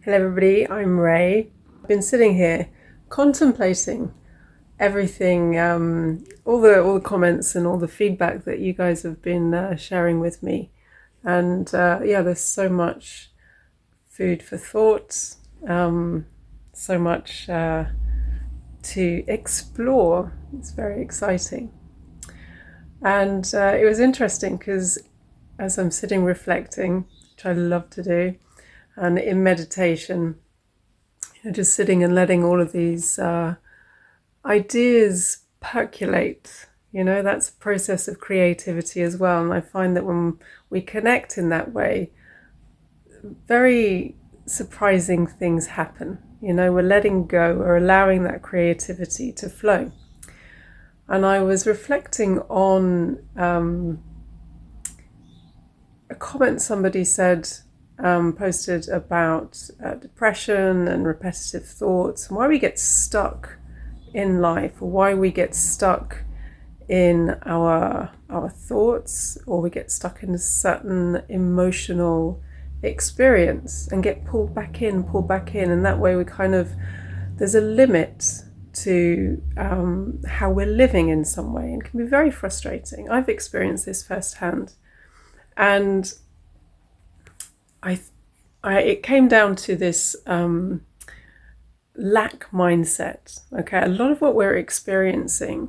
Hello everybody, I'm Ray. I've been sitting here contemplating everything, all the comments and all the feedback that you guys have been sharing with me. And there's so much food for thought, so much to explore. It's very exciting. And it was interesting because as I'm sitting reflecting, which I love to do, and in meditation, just sitting and letting all of these ideas percolate. That's a process of creativity as well. And I find that when we connect in that way, very surprising things happen. We're letting go, we're allowing that creativity to flow. And I was reflecting on a comment somebody posted about depression and repetitive thoughts, and why we get stuck in life, or why we get stuck in our thoughts, or we get stuck in a certain emotional experience and get pulled back in, and that way there's a limit to how we're living in some way, and it can be very frustrating. I've experienced this firsthand, and it came down to this lack mindset. Okay, a lot of what we're experiencing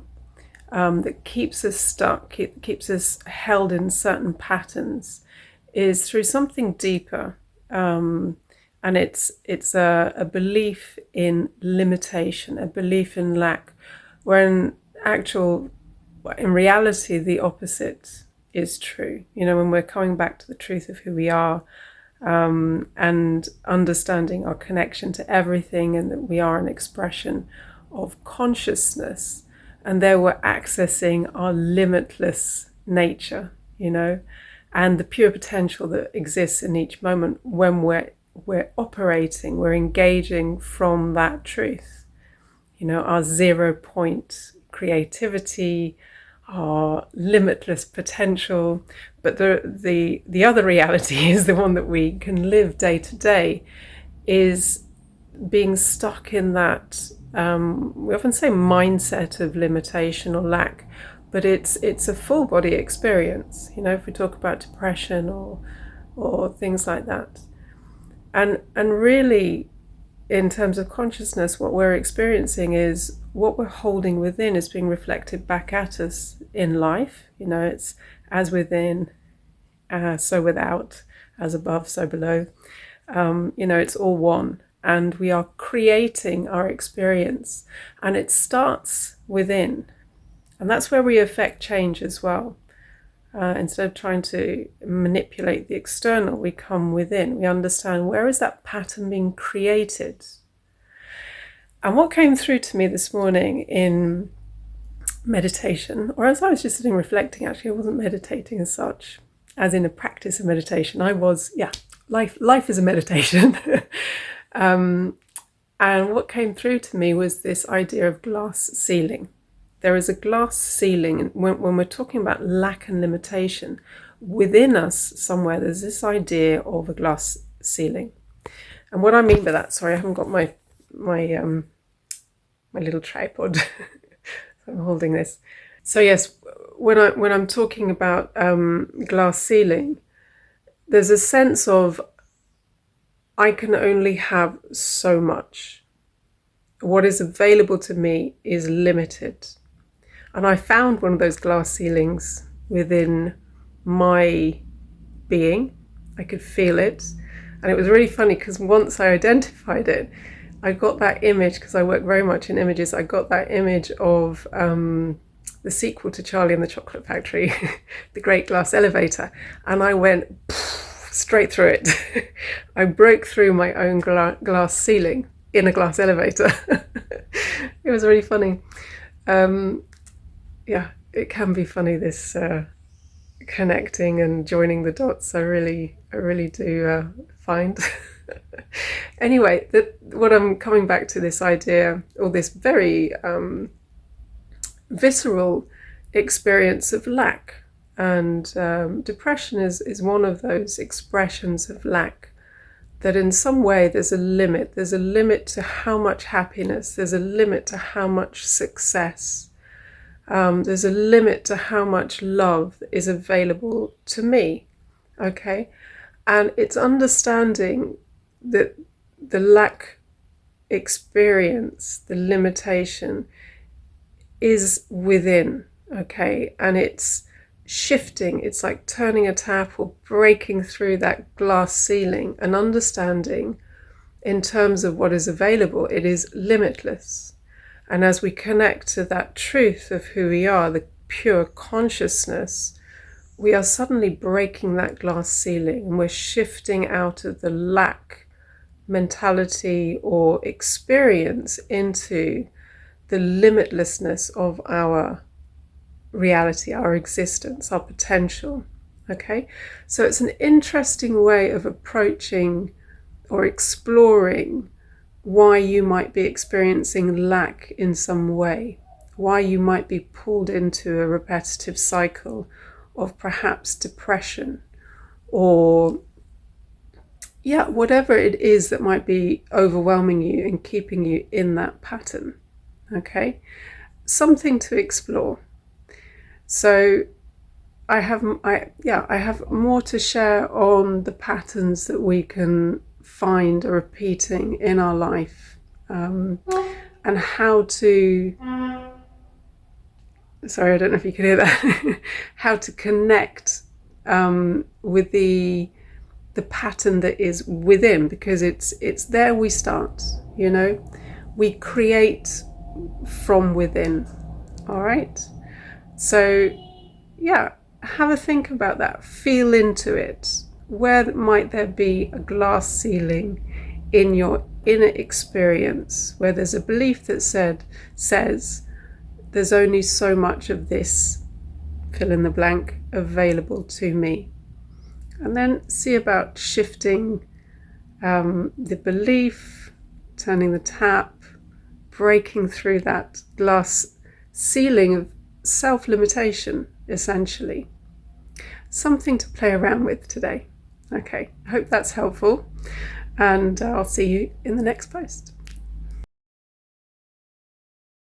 that keeps us stuck, keeps us held in certain patterns, is through something deeper, and it's a belief in limitation, a belief in lack, when in reality the opposite is true. When we're coming back to the truth of who we are, and understanding our connection to everything, and that we are an expression of consciousness, and there we're accessing our limitless nature, and the pure potential that exists in each moment when we're operating, we're engaging from that truth, our 0 point creativity, our limitless potential. But the other reality is the one that we can live day to day, is being stuck in that, we often say mindset of limitation or lack, but it's a full body experience, if we talk about depression or things like that. And really, in terms of consciousness, what we're experiencing is what we're holding within is being reflected back at us in life. It's as within, so without, as above, so below. It's all one, and we are creating our experience, and it starts within. And that's where we affect change as well. Instead of trying to manipulate the external, we come within. We understand, where is that pattern being created? And what came through to me this morning in meditation, or as I was just sitting reflecting, actually I wasn't meditating as such, as in a practice of meditation. I was, life is a meditation. And what came through to me was this idea of glass ceiling. There is a glass ceiling, and when we're talking about lack and limitation, within us somewhere there's this idea of a glass ceiling. And what I mean by that, sorry, I haven't got my little tripod. So I'm holding this. So yes, when I'm talking about glass ceiling, there's a sense of, I can only have so much. What is available to me is limited. And I found one of those glass ceilings within my being. I could feel it. And it was really funny because once I identified it, I got that image, because I work very much in images, I got that image of the sequel to Charlie and the Chocolate Factory, The Great Glass Elevator. And I went straight through it. I broke through my own glass ceiling in a glass elevator. It was really funny. It can be funny, this connecting and joining the dots. I really do find. Anyway, what I'm coming back to, this idea, or this very visceral experience of lack, and depression is one of those expressions of lack that in some way there's a limit. There's a limit to how much happiness, there's a limit to how much success, there's a limit to how much love is available to me. Okay? And it's understanding that the lack experience, the limitation, is within. Okay? And it's shifting. It's like turning a tap or breaking through that glass ceiling and understanding in terms of what is available, it is limitless. And as we connect to that truth of who we are, the pure consciousness, we are suddenly breaking that glass ceiling, and we're shifting out of the lack mentality or experience into the limitlessness of our reality, our existence, our potential. Okay, so it's an interesting way of approaching or exploring why you might be experiencing lack in some way, why you might be pulled into a repetitive cycle of perhaps depression or whatever it is that might be overwhelming you and keeping you in that pattern. Okay, something to explore. So I have more to share on the patterns that we can find are repeating in our life, and how to, sorry, I don't know if you can hear that, how to connect with the pattern that is within, because it's there we start, you know, we create from within. All right, so have a think about that, feel into it. Where might there be a glass ceiling in your inner experience, where there's a belief that says there's only so much of this, fill in the blank, available to me? And then see about shifting the belief, turning the tap, breaking through that glass ceiling of self-limitation, essentially. Something to play around with today. Okay, I hope that's helpful, and I'll see you in the next post.